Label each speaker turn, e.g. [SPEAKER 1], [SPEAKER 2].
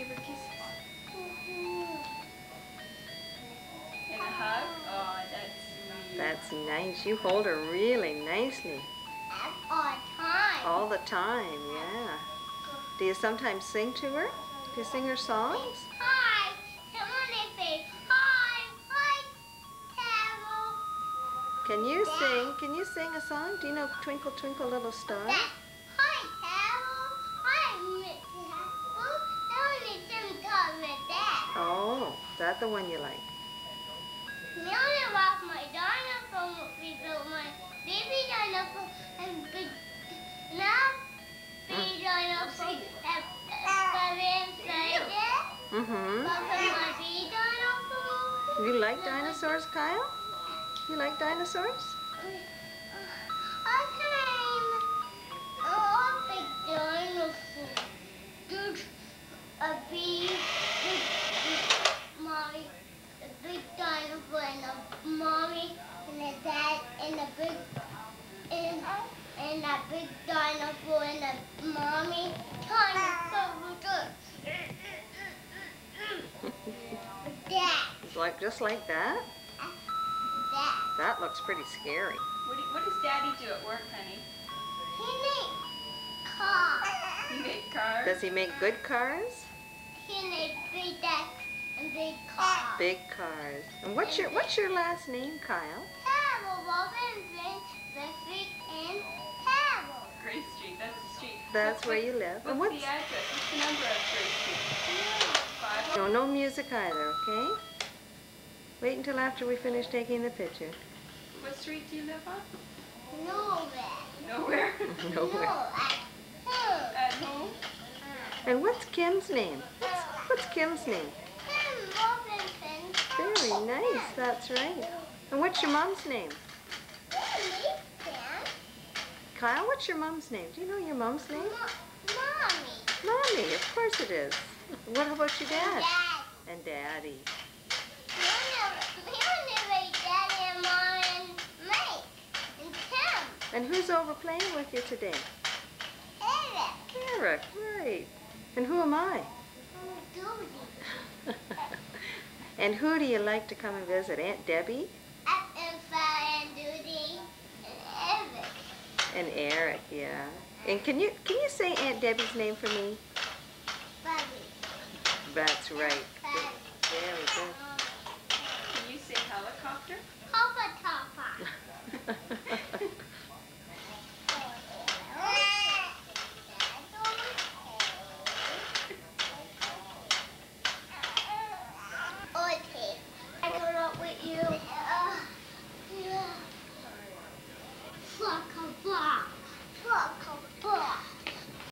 [SPEAKER 1] her kisses. And a hug. Oh, that's sweet.
[SPEAKER 2] That's nice. You hold her really nicely.
[SPEAKER 3] All the time.
[SPEAKER 2] All the time, yeah. Do you sometimes sing to her? Do you sing her songs?
[SPEAKER 3] Hi. Someone say hi. Hi, Carol.
[SPEAKER 2] Can you sing a song? Do you know Twinkle Twinkle Little Star?
[SPEAKER 3] Hi, Carol. Hi, Miss Carol. Tell me some call with that.
[SPEAKER 2] Oh, is that the one you like?
[SPEAKER 3] We only walk my dinosaur. We built my baby dinosaur and big now baby dinosaur have inside it.
[SPEAKER 2] Mm-hmm.
[SPEAKER 3] My baby dinosaur.
[SPEAKER 2] You like dinosaurs, Kyle? You like dinosaurs?
[SPEAKER 3] I came a big dinosaur. There's a big mommy, a big dinosaur and a mommy and a dad and a big and a big dinosaur and a mommy dinosaur. Dad.
[SPEAKER 2] It's like just like that?
[SPEAKER 3] Dad.
[SPEAKER 2] That looks pretty scary.
[SPEAKER 1] What does Daddy do at work, honey?
[SPEAKER 3] He makes cars.
[SPEAKER 1] You make cars?
[SPEAKER 2] Does he make good cars?
[SPEAKER 3] He makes big decks and big cars.
[SPEAKER 2] Big cars. And what's your last name, Kyle?
[SPEAKER 3] Carol, Robin, Street, and Carol.
[SPEAKER 1] Grace Street, that's the street.
[SPEAKER 2] That's where you live. And
[SPEAKER 1] What's the address? What's the number of Grace Street? 5.
[SPEAKER 2] No music either, okay? Wait until after we finish taking the picture.
[SPEAKER 1] What street do you live on?
[SPEAKER 3] Nowhere.
[SPEAKER 1] Nowhere?
[SPEAKER 2] Nowhere.
[SPEAKER 3] No,
[SPEAKER 1] At home?
[SPEAKER 2] And what's Kim's name? What's Kim's name? Very nice, that's right. And what's your mom's name? Kyle, what's your mom's name? Do you know your mom's name?
[SPEAKER 3] Mommy.
[SPEAKER 2] Mommy, of course it is. What about your dad?
[SPEAKER 3] Dad.
[SPEAKER 2] And Daddy.
[SPEAKER 3] Daddy and Mom and Mike and Tim.
[SPEAKER 2] And who's over playing with you today?
[SPEAKER 3] Eric.
[SPEAKER 2] Eric, right. And who am I?
[SPEAKER 3] Judy.
[SPEAKER 2] And who do you like to come and visit? Aunt Debbie?
[SPEAKER 3] And Judy and Eric.
[SPEAKER 2] And Eric, yeah. And can you say Aunt Debbie's name for me?
[SPEAKER 3] Bobby.
[SPEAKER 2] That's right.
[SPEAKER 3] Bobby.
[SPEAKER 2] Very good.
[SPEAKER 1] Can you say helicopter?